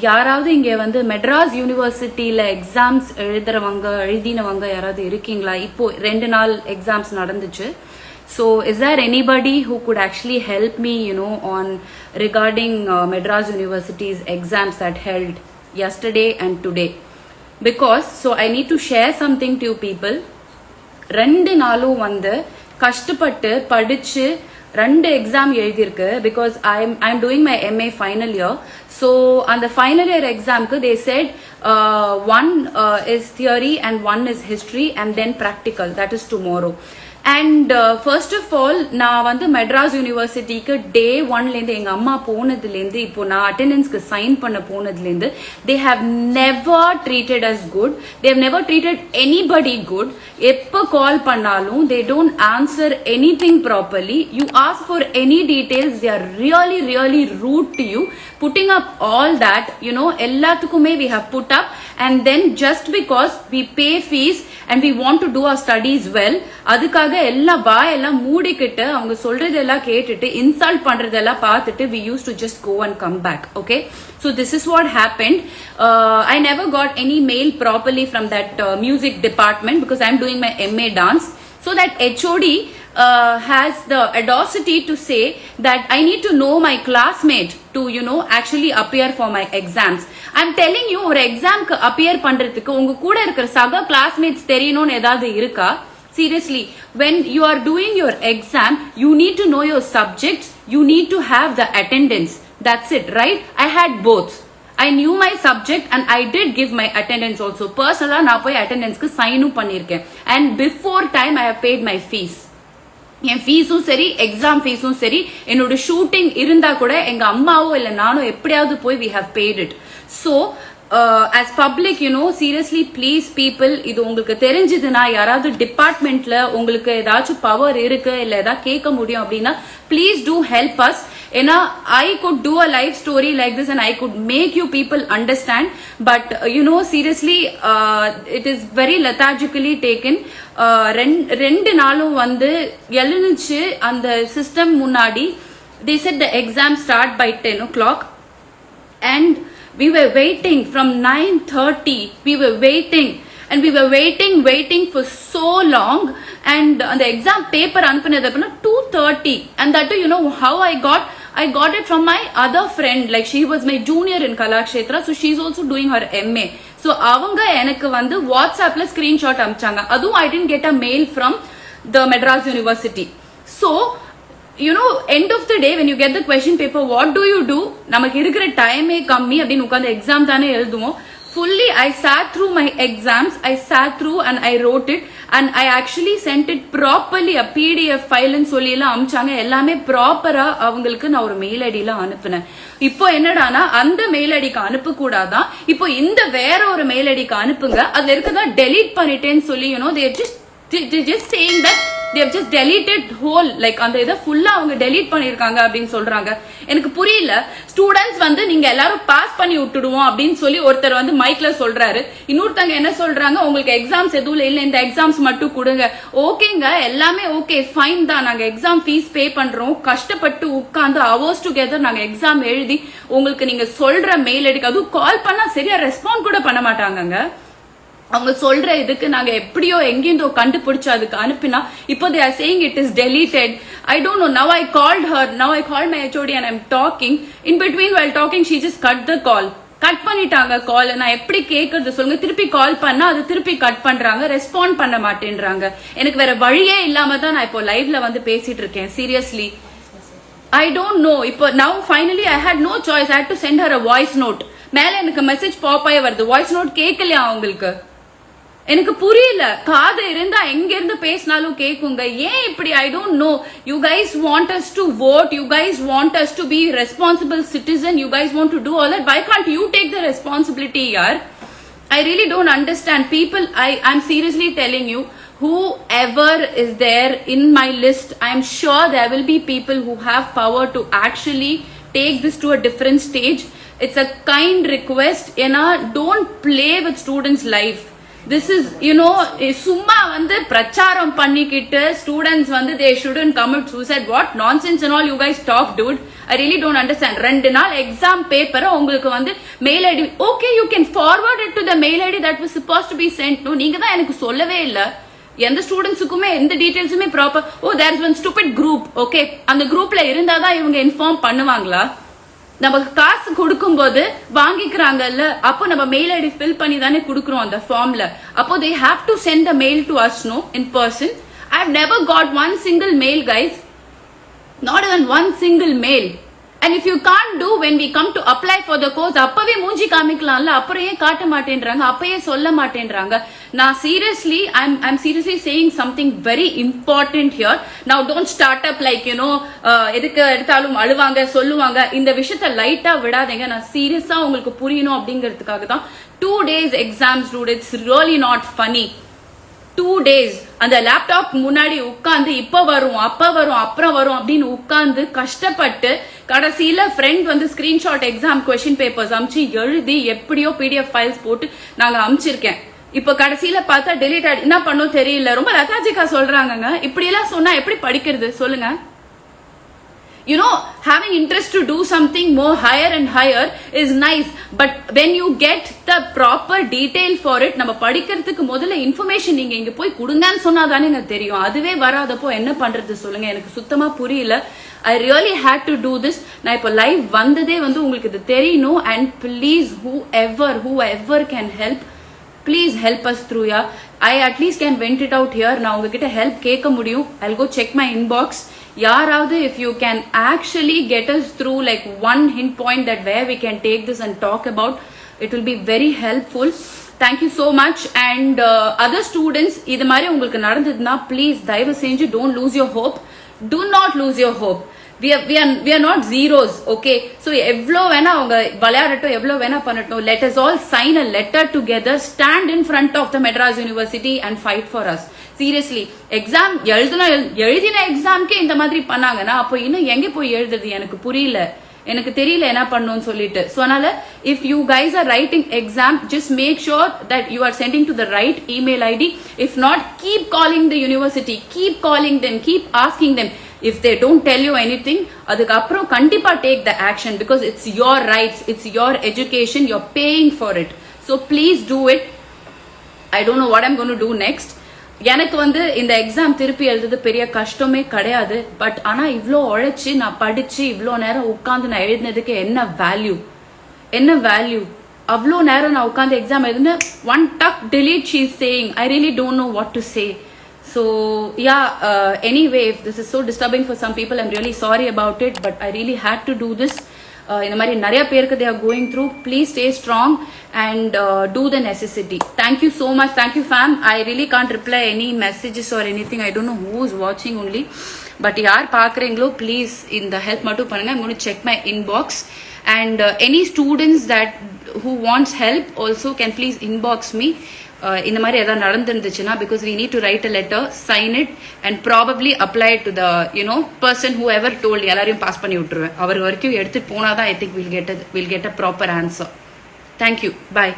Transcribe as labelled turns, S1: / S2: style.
S1: யாராவது இங்கே வந்து மெட்ராஸ் யூனிவர்சிட்டியில எக்ஸாம்ஸ் எழுதினவங்க யாராவது இருக்கீங்களா? இப்போ 2 நாள் எக்ஸாம்ஸ் நடந்துச்சு. So is there anybody who could actually help me, on regarding Madras University's exams that held yesterday and today? Because so I need to share something to you people. 2 நாளும் வந்து கஷ்டப்பட்டு படிச்சு 2 exam எழுதியிருக்கு. because I'm doing my MA final year. So on the final year examக்கு they said one is theory and one is history and then practical, that is tomorrow. And first of all நான் வந்து மெட்ராஸ் யூனிவர்சிட்டிக்கு day 1லேருந்து எங்க அம்மா போனதுலேருந்து இப்போ நான் அட்டெண்டன்ஸ்க்கு sign பண்ண போனதுலேருந்து they have never treated us good. They have never treated anybody good. எப்போ கால் பண்ணாலும் they don't answer anything properly. You ask for any details, they are really really rude to you. Putting up all that, எல்லாத்துக்குமே we have put up, and then just because we pay fees and we want to do our studies well, அதுக்காக எல்லாம் மூடிக்கிட்டு அவங்க சொல்றதெல்லாம் கேட்டுட்டு insult பண்றதெல்லாம் பார்த்துட்டு we used to just go and come back. Okay, so this is what happened. I never got any mail properly from that music department because I'm doing my MA dance. So that HOD has the audacity to say that I need to know my classmate to actually appear for my exams. I'm telling you, ஒரு எக்ஸாம்க்கு appear பண்றதுக்கு உங்க கூட இருக்கிற சக classmates தெரியணும்னு ஏதாவது இருக்கா? Seriously, when you are doing your exam, you need to know your subjects, you need to have the attendance. That's it, right? I had both. I knew my subject and I did give my attendance also. Personally, நான் போய் அட்டெண்டன்ஸ்க்கு சைனும் பண்ணிருக்கேன். And before time I have paid my fees. என் ஃபீஸும் சரி, exam ஃபீஸும் சரி, என்னோட shooting இருந்தா கூட எங்க அம்மாவோ இல்ல நானோ எப்படியாவது போய் we have paid it. So as public, seriously please people, இது உங்களுக்கு தெரிஞ்சதுன்னா யாராவது டிபார்ட்மெண்ட்ல உங்களுக்கு ஏதாச்சும் பவர் இருக்கு இல்ல ஏதாவது கேட்க முடியும் அப்படின்னா please do help us. ஏன்னா I could do a live story like this and I could make you people understand, but seriously it is very lethargically taken. 2 நாளும் வந்து எழுந்துச்சு அந்த சிஸ்டம் முன்னாடி they said the exam start by 10 o'clock and we were waiting from 9:30. We were waiting and we were waiting for so long, and the exam paper அனுப்புனது அப்படின்னா 2:30, and that too, how I got it from my other friend, like she was my junior in Kalakshetra, so she's also doing her MA. So அவங்க எனக்கு வந்து வாட்ஸ்அப்ல screenshot அனுப்பிச்சாங்க. அதுவும் I didn't get a mail from the Madras University. So end of the day when you get the question paper, what do? நமக்கு இருக்கிற டைமே கம்மி அப்படின்னு உட்கார்ந்து எக்ஸாம் தானே எழுதுவோம். Fully I sat through my exams, I sat through and I wrote it, and I actually sent it properly, a PDF file ன்னு சொல்லி எல்லாம் அனுப்பிச்சாங்க. எல்லாமே ப்ராப்பரா அவங்களுக்கு நான் ஒரு மெயில் ஐடியில அனுப்புனேன். இப்போ என்னடானா அந்த மெயில் ஐடிக்கு அனுப்ப கூடாதான், இப்போ இந்த வேற ஒரு மெயில் ஐடிக்கு அனுப்புங்க, அதுல இருக்கதா டெலீட் பண்ணிட்டேன்னு சொல்லி they just saying that they have just deleted whole, like அந்த இத ஃபுல்லா அவங்க delete பண்ணிருக்காங்க அப்படின்னு சொல்றாங்க. எனக்கு புரியல. ஸ்டூடண்ட்ஸ் வந்து நீங்க எல்லாரும் பாஸ் பண்ணி விட்டுடுவோம் அப்படின்னு சொல்லி ஒருத்தர் வந்து மைக்ல சொல்றாரு. இன்னொருத்தங்க என்ன சொல்றாங்க, உங்களுக்கு எக்ஸாம்ஸ் எதுவும் இல்ல, இந்த எக்ஸாம்ஸ் மட்டும் கொடுங்க. ஓகேங்க, எல்லாமே ஓகே ஃபைன் தான், நாங்க எக்ஸாம் ஃபீஸ் பே பண்றோம், கஷ்டப்பட்டு உட்கார்ந்து hours together நாங்க எக்ஸாம் எழுதி உங்களுக்கு நீங்க சொல்ற மெயில் ஐடிக்கு அதுவும் கால் பண்ணா சரியா ரெஸ்பாண்ட் கூட பண்ண மாட்டாங்கங்க. அவங்க சொல்ற இதுக்கு நாங்க எப்படியோ எங்கேந்தோ கண்டுபிடிச்சு அதுக்கு அனுப்பினா இப்போ they are saying it is deleted. I don't know. Now I called her. Now I called my HOD and I'm talking. In between while talking she just cut the call. Cut பண்ணிட்டாங்க கால். நான் எப்படி கேக்குறது சொல்லுங்க. திருப்பி கால் பண்ணா அது திருப்பி cut பண்றாங்க, ரெஸ்பாண்ட் பண்ண மாட்டேன்றாங்க. எனக்கு வேற வழியே இல்லாம தான் நான் இப்போ லைவ்ல வந்து பேசிட்டு இருக்கேன். Seriously I don't know. இப்போ now finally I had no choice. I had to send her a voice note. மேல எனக்கு மெசேஜ் பாப் ஆயி வருது, வாய்ஸ் நோட் கேட்கலையா உங்களுக்கு? எனக்கு புரியல. காது இருந்தா எங்க இருந்து பேசினாலும் கேக்குங்க. ஏன் இப்படி? I don't know. You guys want us to vote, you guys want us to be responsible citizen, you guys want to do all that. Why can't you take the responsibility yaar? I really don't understand. People, I'm seriously telling you, whoever is there in my list, I'm sure there will be people who have power to actually take this to a different stage. It's a kind request. Don't play with students' life. This is சும்மா வந்து பிரச்சாரம் பண்ணிக்கிட்டு students வந்து they shouldn't commit suicide. what nonsense and all you guys talk, dude. I really don't understand. 2 நாள் exam பேப்பரை உங்களுக்கு வந்து mail ID, okay you can forward it to the mail ID that was supposed to be sent to. நீங்க தான் எனக்கு சொல்லவே இல்லை. எந்த ஸ்டூடெண்ட்ஸுக்குமே எந்த டீடைல்ஸுமே proper, oh there is one stupid group, okay அந்த குரூப்ல இருந்தாதான் இவங்க இன்ஃபார்ம் பண்ணுவாங்களா? நம்ம காசு கொடுக்கும்போது வாங்கிக்கிறாங்கல்ல, அப்போ நம்ம மெயில் ஐடி ஃபில் பண்ணி தானே கொடுக்குறோம் அந்த ஃபார்ம்ல. அப்போ they have to send a mail to us, no, in person. I have never got one single mail, guys. Not even one single mail. And if you can't do when we come to apply for the course, அப்பவே மூஞ்சி காமிக்கலாம்ல, அப்புறம் ஏன் காட்ட மாட்டேன்றாங்க, அப்பயே சொல்ல மாட்டேன்றாங்க. நான் seriously, I'm seriously saying something very important here. Now don't start up like எதுக்கு எடுத்தாலும் அழுவாங்க சொல்லுவாங்க. இந்த விஷயத்தை லைட்டா விடாதீங்க. நான் சீரியஸா உங்களுக்கு புரியணும் அப்படிங்கிறதுக்காக தான். 2 days exams, dude. It's really not funny. 2 days அந்த லேப்டாப் முன்னாடி உட்கார்ந்து இப்ப வரும் அப்ப வரும் அப்புறம் வரும் அப்படின்னு உட்கார்ந்து கஷ்டப்பட்டு கடைசியில ஃப்ரெண்ட் வந்து ஸ்கிரீன்ஷாட் எக்ஸாம் கொஸ்டின் பேப்பர்ஸ் அமிச்சு எழுதி எப்படியோ பிடிஎஃப் ஃபைல்ஸ் போட்டு நாங்க அமிச்சிருக்கேன். இப்ப கடைசியில பார்த்தா டெலிட் ஆடி என்ன பண்ணோம் தெரியல. ரொம்ப லதாஜிக்கா சொல்றாங்க. இப்படி எல்லாம் சொன்னா எப்படி படிக்கிறது சொல்லுங்க? Having interest to do something more higher and higher is nice, but when you get the proper detail for it, நம்ம படிக்கிறதுக்கு முதல்ல இன்ஃபர்மேஷன் நீங்க இங்க போய் கொடுங்கன்னு சொன்னாதானே தெரியும். அதுவே வராதப்போ என்ன பண்றது சொல்லுங்க? எனக்கு சுத்தமா புரியல. I really had to do this. நான் இப்போ லைவ் வந்ததே வந்து உங்களுக்கு இது தெரியணும். And please, whoever can help, please help us through. I at least can vent it out here. நான் உங்ககிட்ட ஹெல்ப் கேட்க முடியும். I'll go check my inbox. யாராவது if you can actually get us through like one hint point that where we can take this and talk about, it will be very helpful. Thank you so much. And other students, இது மாதிரி உங்களுக்கு நடந்ததுன்னா please தயவு செஞ்சு don't lose your hope. Do not lose your hope. We are not zeros, okay? So எவ்வளோ வேணா அவங்க விளையாடட்டும், எவ்வளோ வேணா பண்ணட்டும். Let us all sign a letter together, stand in front of the Madras University and fight for us. Seriously exam எழுதின எக்ஸாம்க்கே இந்த மாதிரி பண்ணாங்கன்னா அப்போ இன்னும் எங்க போய் எழுதுறது? எனக்கு புரியல, எனக்கு தெரியல என்ன பண்ணணும்னு சொல்லிட்டு. ஸோ அதனால if you guys are writing exam, just make sure that you are sending to the right email ID. If not, keep calling the university, keep calling them, keep asking them. If they don't tell you anything, அதுக்கப்புறம் கண்டிப்பா take the action, because it's your rights, it's your education, you are paying for it. So please do it. I don't know what I'm going to do next. எனக்கு வந்து இந்த exam திருப்பி எழுதுறது பெரிய கஷ்டமே கிடையாது. பட் ஆனா இவ்வளோ உழைச்சி நான் படிச்சு இவ்வளோ நேரம் உட்காந்து நான் எழுதினதுக்கு என்ன வேல்யூ? அவ்வளோ நேரம் நான் உட்காந்து எக்ஸாம் எழுதுனேன். ஒன் டக் delete she is saying. I really don't know what to say. So anyway, if this is so disturbing for some people, I'm really sorry about it, but I really had to do this. இந்த மாதிரி நிறைய பேருக்கு they are going through. Please stay strong and do the necessity. Thank you so much. Thank you fam. I really can't reply any messages or anything. I don't know who is watching only, but யார் பார்க்குறீங்களோ please இந்த help மட்டும் பண்ணுங்க. I'm going to check my inbox, and any students that who wants help also can please inbox me. இந்த மாதிரி ஏதாவது நடந்துருந்துச்சுன்னா, because we need to write a letter, sign it and probably apply it to the person whoever told. எல்லாரையும் pass பண்ணி விட்டுருவேன். அவர் வரைக்கும் எடுத்துட்டு போனாதான் I think we'll get a proper answer. Thank you. Bye.